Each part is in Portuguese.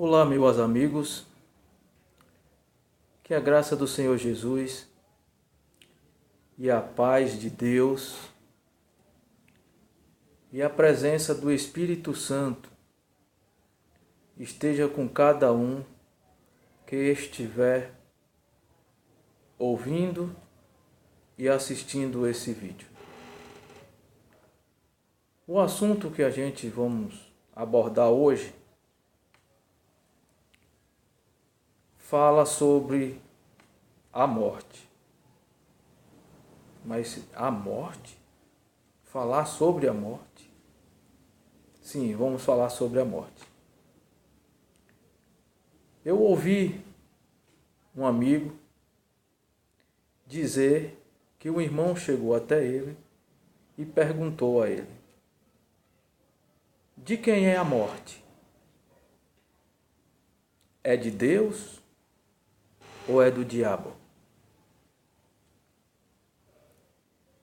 Olá, meus amigos, que a graça do Senhor Jesus e a paz de Deus e a presença do Espírito Santo esteja com cada um que estiver ouvindo e assistindo esse vídeo. O assunto que a gente vamos abordar hoje fala sobre a morte. Mas a morte? Falar sobre a morte? Sim, vamos falar sobre a morte. Eu ouvi um amigo dizer que o irmão chegou até ele e perguntou a ele: de quem é a morte? É de Deus ou é do diabo?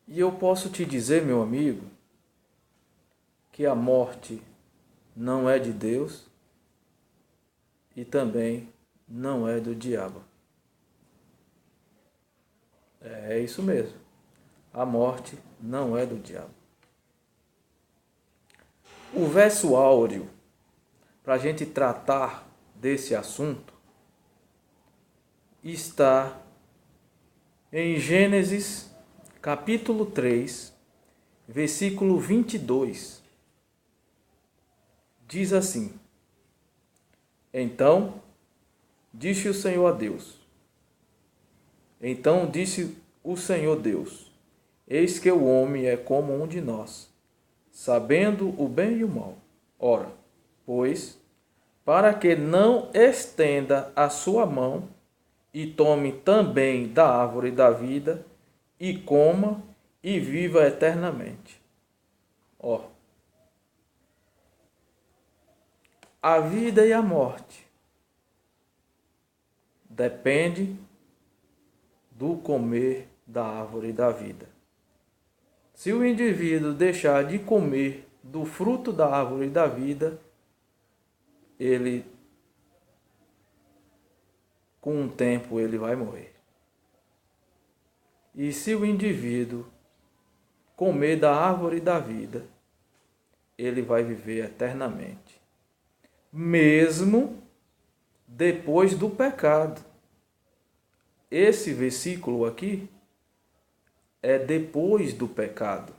E eu posso te dizer, meu amigo, que a morte não é de Deus e também não é do diabo. É isso mesmo. A morte não é do diabo. O verso áureo para a gente tratar desse assunto está em Gênesis capítulo 3, versículo 22. Diz assim: Então disse o Senhor Deus: Eis que o homem é como um de nós, sabendo o bem e o mal. Ora, pois, para que não estenda a sua mão e tome também da árvore da vida e coma e viva eternamente. A vida e a morte depende do comer da árvore da vida. Se o indivíduo deixar de comer do fruto da árvore da vida, com um tempo ele vai morrer. E se o indivíduo comer da árvore da vida, ele vai viver eternamente, mesmo depois do pecado. Esse versículo aqui é depois do pecado.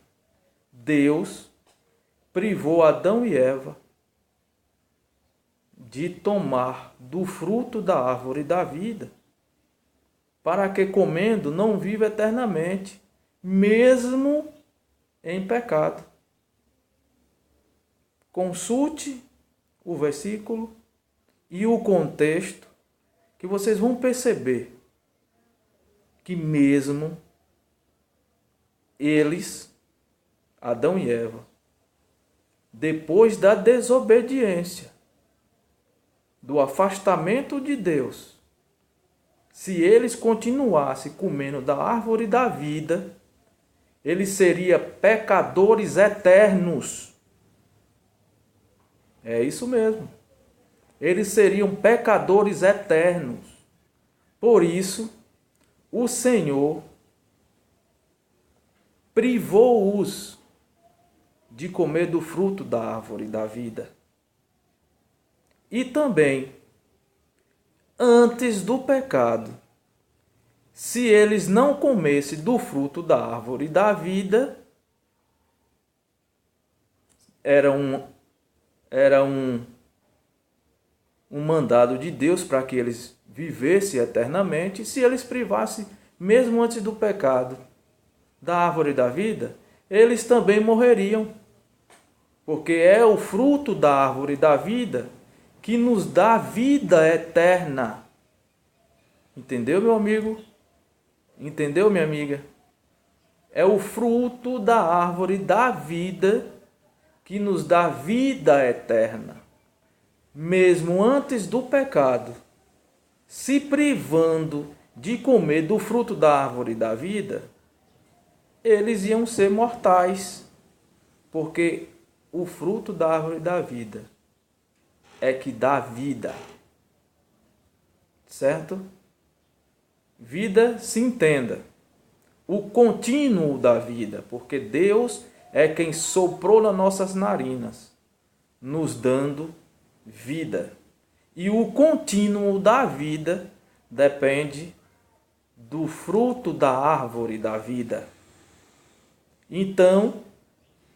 Deus privou Adão e Eva de tomar do fruto da árvore da vida, para que comendo não viva eternamente, mesmo em pecado. Consulte o versículo e o contexto, que vocês vão perceber que mesmo eles, Adão e Eva, depois da desobediência, do afastamento de Deus, se eles continuassem comendo da árvore da vida, eles seriam pecadores eternos. É isso mesmo. Eles seriam pecadores eternos. Por isso, o Senhor privou-os de comer do fruto da árvore da vida. E também, antes do pecado, se eles não comessem do fruto da árvore da vida, era um mandado de Deus para que eles vivessem eternamente. Se eles privassem, mesmo antes do pecado, da árvore da vida, eles também morreriam. Porque é o fruto da árvore da vida que nos dá vida eterna. Entendeu, meu amigo? Entendeu, minha amiga? É o fruto da árvore da vida que nos dá vida eterna. Mesmo antes do pecado, se privando de comer do fruto da árvore da vida, eles iam ser mortais, porque o fruto da árvore da vida é que dá vida. Certo? Vida se entenda. O contínuo da vida, porque Deus é quem soprou nas nossas narinas, nos dando vida. E o contínuo da vida depende do fruto da árvore da vida. Então,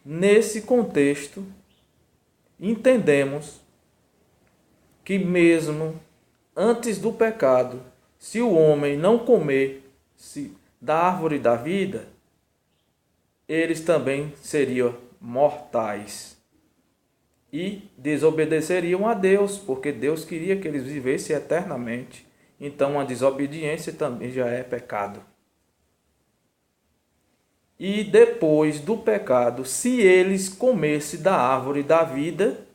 nesse contexto, entendemos que mesmo antes do pecado, se o homem não comesse da árvore da vida, eles também seriam mortais e desobedeceriam a Deus, porque Deus queria que eles vivessem eternamente. Então a desobediência também já é pecado. E depois do pecado, se eles comessem da árvore da vida,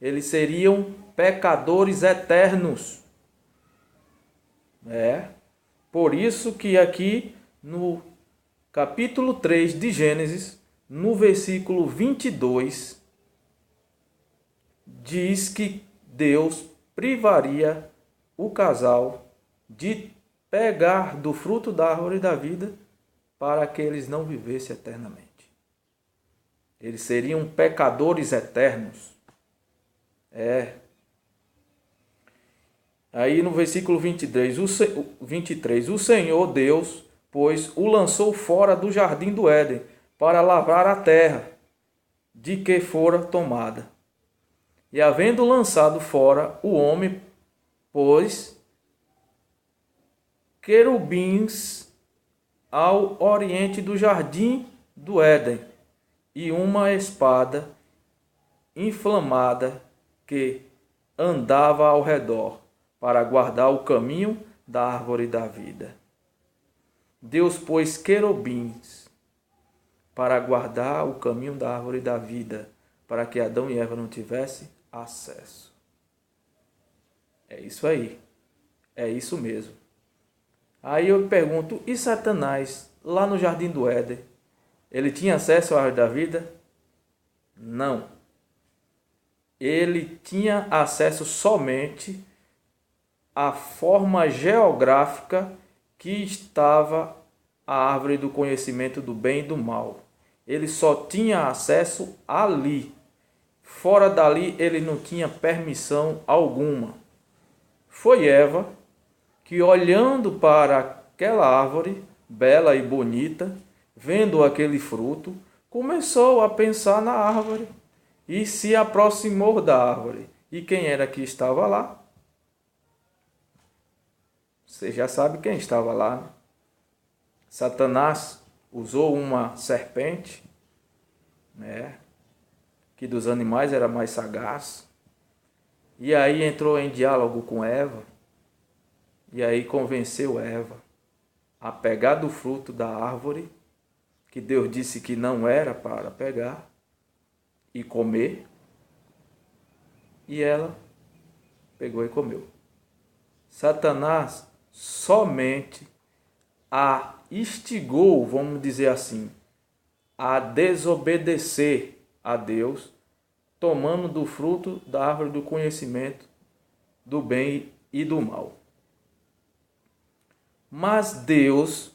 eles seriam pecadores eternos. Por isso que aqui no capítulo 3 de Gênesis, no versículo 22, diz que Deus privaria o casal de pegar do fruto da árvore da vida para que eles não vivessem eternamente. Eles seriam pecadores eternos. Aí no versículo 23, o Senhor Deus, pois o lançou fora do jardim do Éden para lavrar a terra de que fora tomada. E havendo lançado fora o homem, pôs querubins ao oriente do jardim do Éden e uma espada inflamada que andava ao redor para guardar o caminho da árvore da vida. Deus pôs querubins para guardar o caminho da árvore da vida, para que Adão e Eva não tivessem acesso. É isso aí. É isso mesmo. Aí eu pergunto, e Satanás, lá no jardim do Éden, ele tinha acesso à árvore da vida? Não. Ele tinha acesso somente à forma geográfica que estava a árvore do conhecimento do bem e do mal. Ele só tinha acesso ali. Fora dali ele não tinha permissão alguma. Foi Eva que, olhando para aquela árvore bela e bonita, vendo aquele fruto, começou a pensar na árvore e se aproximou da árvore. E quem era que estava lá? Você já sabe quem estava lá, né? Satanás usou uma serpente, que dos animais era mais sagaz, e aí entrou em diálogo com Eva, e aí convenceu Eva a pegar do fruto da árvore, que Deus disse que não era para pegar, e comer, e ela pegou e comeu. Satanás somente a instigou, vamos dizer assim, a desobedecer a Deus, tomando do fruto da árvore do conhecimento do bem e do mal. Mas Deus,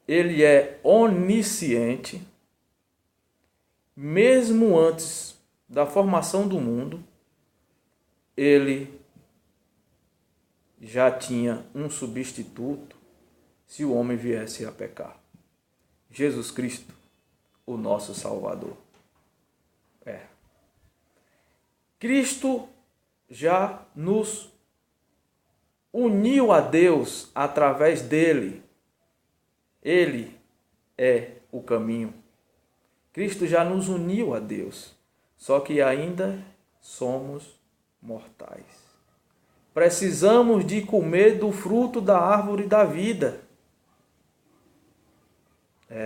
ele é onisciente, mesmo antes da formação do mundo, ele já tinha um substituto se o homem viesse a pecar. Jesus Cristo, o nosso Salvador. Cristo já nos uniu a Deus através dele. Ele é o caminho. Cristo já nos uniu a Deus, só que ainda somos mortais. Precisamos de comer do fruto da árvore da vida.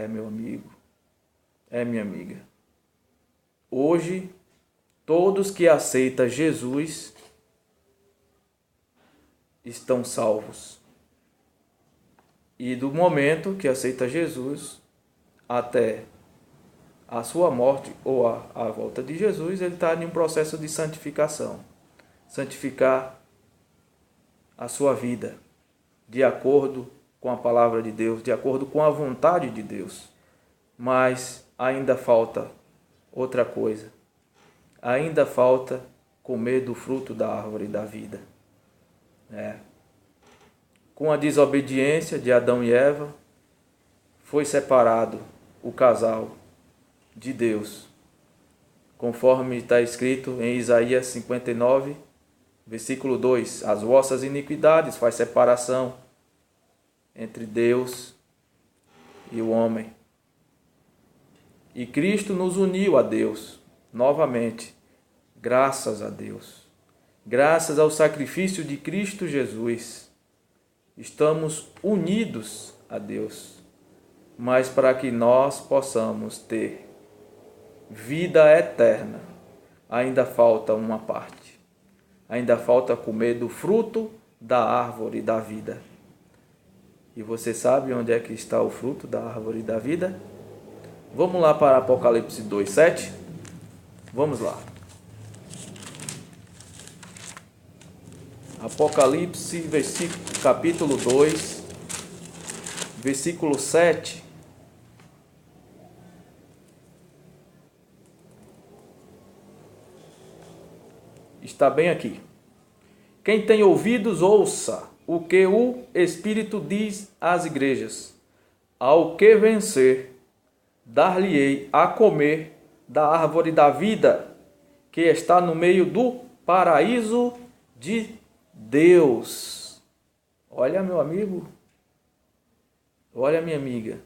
Meu amigo, minha amiga. Hoje, todos que aceitam Jesus estão salvos. E do momento que aceita Jesus até a sua morte ou a volta de Jesus, ele está em um processo de santificação. Santificar a sua vida de acordo com a palavra de Deus, de acordo com a vontade de Deus. Mas ainda falta outra coisa. Ainda falta comer do fruto da árvore da vida. Com a desobediência de Adão e Eva, foi separado o casal de Deus, conforme está escrito em Isaías 59, versículo 2: as vossas iniquidades faz separação entre Deus e o homem. E Cristo nos uniu a Deus novamente, graças a Deus. Graças ao sacrifício de Cristo Jesus, estamos unidos a Deus. Mas para que nós possamos ter vida eterna, ainda falta uma parte. Ainda falta comer do fruto da árvore da vida. E você sabe onde é que está o fruto da árvore da vida? Vamos lá para Apocalipse 2:7? Vamos lá. Apocalipse, capítulo 2, versículo 7. Está bem aqui. Quem tem ouvidos, ouça o que o Espírito diz às igrejas. Ao que vencer, dar-lhe-ei a comer da árvore da vida, que está no meio do paraíso de Deus. Olha, meu amigo, olha, minha amiga,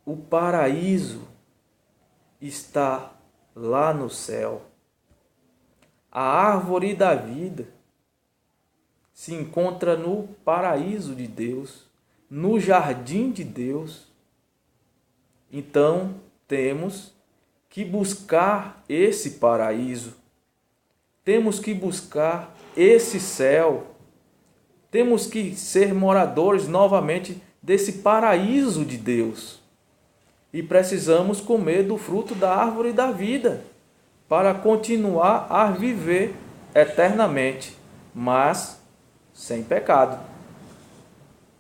o paraíso está lá no céu. A árvore da vida se encontra no paraíso de Deus, no jardim de Deus. Então, temos que buscar esse paraíso. Temos que buscar esse céu. Temos que ser moradores novamente desse paraíso de Deus. E precisamos comer do fruto da árvore da vida para continuar a viver eternamente, mas sem pecado.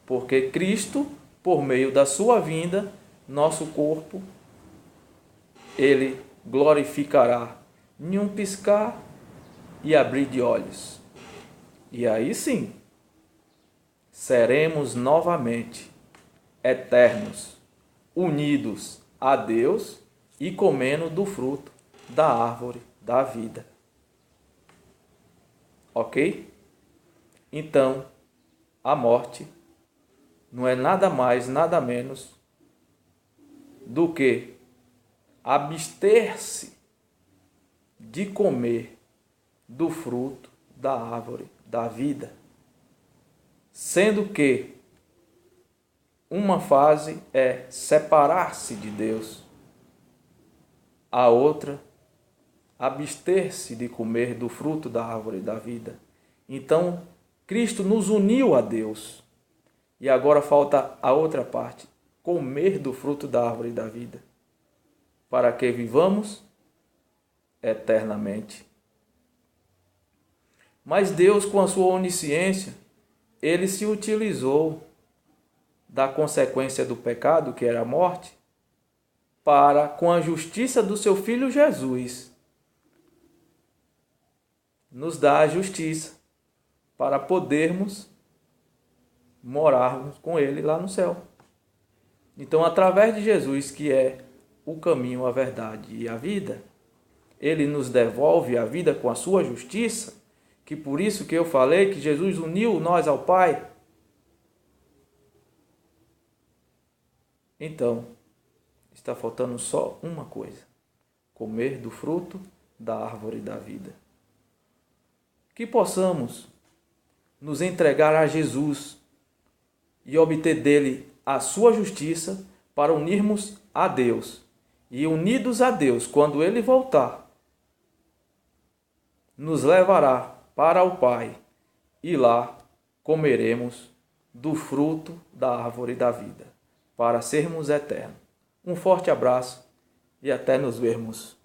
Porque Cristo, por meio da sua vinda, nosso corpo, ele glorificará em um piscar e abrir de olhos. E aí sim, seremos novamente eternos, unidos a Deus e comendo do fruto da árvore da vida. Ok? Então, a morte não é nada mais, nada menos do que abster-se de comer do fruto da árvore da vida. Sendo que uma fase é separar-se de Deus, a outra, abster-se de comer do fruto da árvore da vida. Então, Cristo nos uniu a Deus. E agora falta a outra parte, comer do fruto da árvore da vida, para que vivamos eternamente. Mas Deus, com a sua onisciência, ele se utilizou da consequência do pecado, que era a morte, para, com a justiça do seu Filho Jesus, nos dar a justiça para podermos morarmos com ele lá no céu. Então, através de Jesus, que é o caminho, a verdade e a vida, ele nos devolve a vida com a sua justiça, que por isso que eu falei que Jesus uniu nós ao Pai. Então, está faltando só uma coisa: comer do fruto da árvore da vida. Que possamos nos entregar a Jesus e obter dele a sua justiça para unirmos a Deus. E unidos a Deus, quando ele voltar, nos levará para o Pai e lá comeremos do fruto da árvore da vida, para sermos eternos. Um forte abraço e até nos vermos.